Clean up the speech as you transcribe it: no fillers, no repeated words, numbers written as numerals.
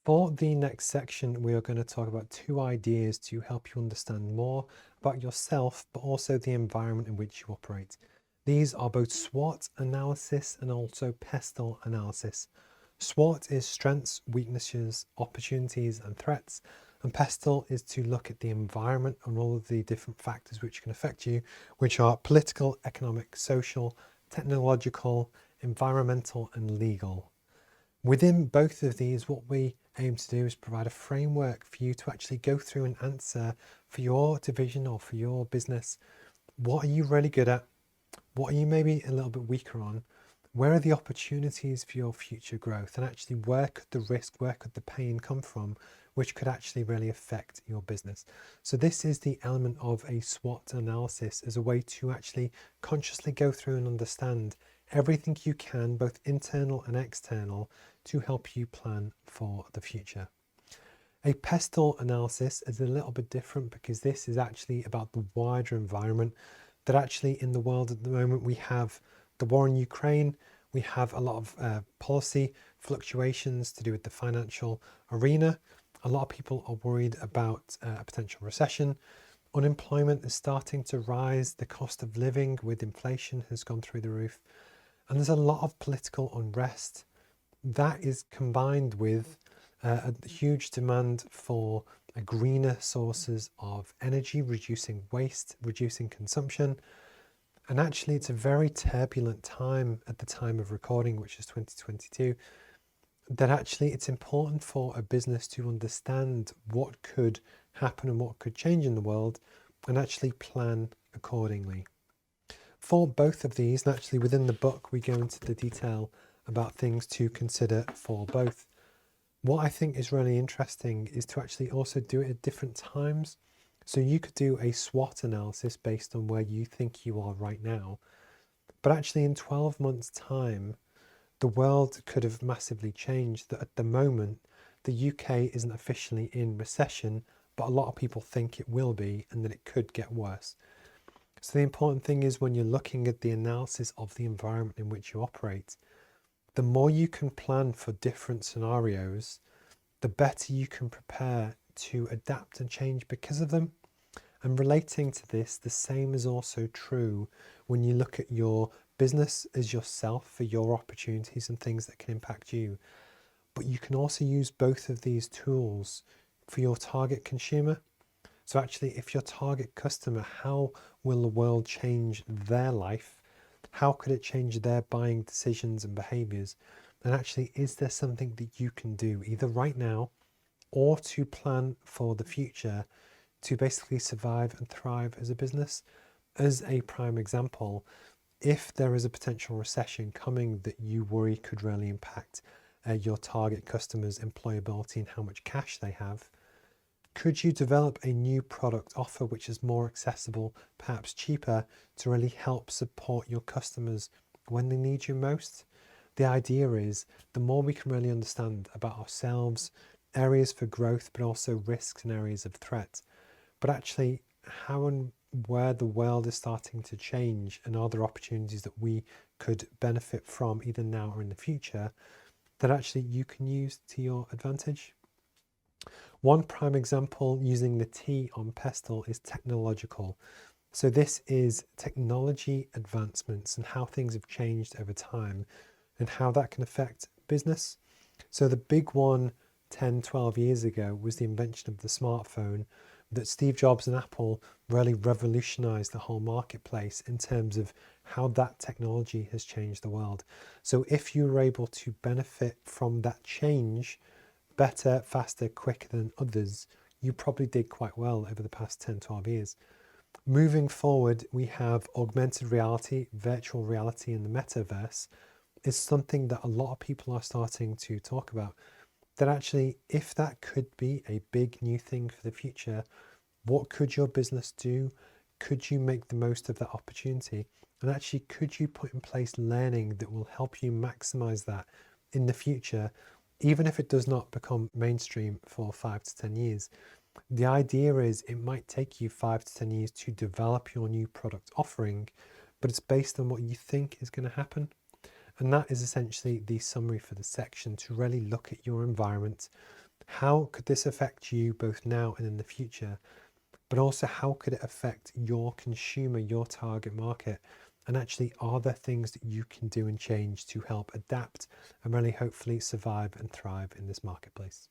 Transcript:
For the next section, we are going to talk about two ideas to help you understand more about yourself, but also the environment in which you operate. These are both SWOT analysis and also PESTLE analysis. SWOT is strengths, weaknesses, opportunities, and threats. And PESTLE is to look at the environment and all of the different factors which can affect you, which are political, economic, social, technological, environmental, and legal. Within both of these, what we aim to do is provide a framework for you to actually go through and answer for your division or for your business. What are you really good at? What are you maybe a little bit weaker on? Where are the opportunities for your future growth? And actually, where could the risk, where could the pain come from, which could actually really affect your business? So this is the element of a SWOT analysis as a way to actually consciously go through and understand everything you can, both internal and external, to help you plan for the future. A PESTLE analysis is a little bit different because this is actually about the wider environment that actually in the world at the moment we have the war in Ukraine, we have a lot of policy fluctuations to do with the financial arena. A lot of people are worried about a potential recession. Unemployment is starting to rise. The cost of living with inflation has gone through the roof. And there's a lot of political unrest. That is combined with a huge demand for greener sources of energy, reducing waste, reducing consumption. And actually, it's a very turbulent time at the time of recording, which is 2022, that actually it's important for a business to understand what could happen and what could change in the world and actually plan accordingly. For both of these, and actually within the book, we go into the detail about things to consider for both. What I think is really interesting is to actually also do it at different times. So you could do a SWOT analysis based on where you think you are right now. But actually in 12 months' time, the world could have massively changed. That at the moment, the UK isn't officially in recession, but a lot of people think it will be and that it could get worse. So the important thing is when you're looking at the analysis of the environment in which you operate, the more you can plan for different scenarios, the better you can prepare to adapt and change because of them. And relating to this, the same is also true when you look at your business as yourself for your opportunities and things that can impact you. But you can also use both of these tools for your target consumer. So actually, if your target customer, how will the world change their life? How could it change their buying decisions and behaviors? And actually, is there something that you can do either right now or to plan for the future to basically survive and thrive as a business? As a prime example, if there is a potential recession coming that you worry could really impact your target customers' employability and how much cash they have, could you develop a new product offer which is more accessible, perhaps cheaper, to really help support your customers when they need you most? The idea is the more we can really understand about ourselves, areas for growth, but also risks and areas of threat, but actually how and where the world is starting to change and are there opportunities that we could benefit from either now or in the future that actually you can use to your advantage. One prime example using the T on PESTLE is technological. So this is technology advancements and how things have changed over time and how that can affect business. So the big one 10, 12 years ago was the invention of the smartphone, that Steve Jobs and Apple really revolutionized the whole marketplace in terms of how that technology has changed the world. So if you were able to benefit from that change better, faster, quicker than others, you probably did quite well over the past 10, 12 years. Moving forward, we have augmented reality, virtual reality, and the metaverse is something that a lot of people are starting to talk about. That actually, if that could be a big new thing for the future, what could your business do? Could you make the most of that opportunity? And actually, could you put in place learning that will help you maximize that in the future, even if it does not become mainstream for 5 to 10 years? The idea is it might take you 5 to 10 years to develop your new product offering, but it's based on what you think is going to happen. And that is essentially the summary for the section, to really look at your environment, How could this affect you both now and in the future? But also, how could it affect your consumer, your target market? And actually, are there things that you can do and change to help adapt and really hopefully survive and thrive in this marketplace?